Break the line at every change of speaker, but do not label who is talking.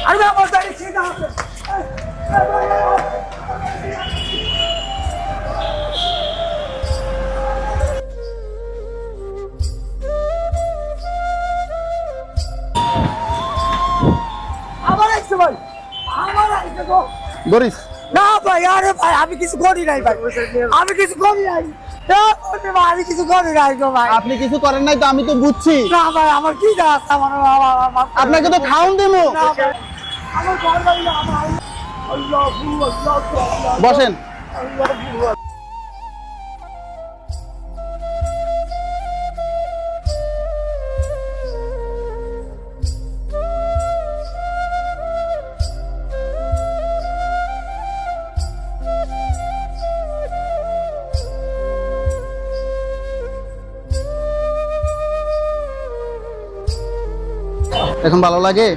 আরে আমার গাড়ি সিধা আছে। আমার আইছে ভাই, আমার আইছে গো।
ধরিস
না ভাই, আরে ভাই আমি কিছু করি নাই ভাই, আমি কিছু করি নাই। আমি কিছু করি নাই গো ভাই।
আপনি কিছু করেন নাই তো আমি তো বুঝছি।
না ভাই আমার কি কাজ,
আপনাকে তো খাওন দেবো।
আমার ঘর বাড়ি না, আমার
বসেন। এখন ভালো লাগে?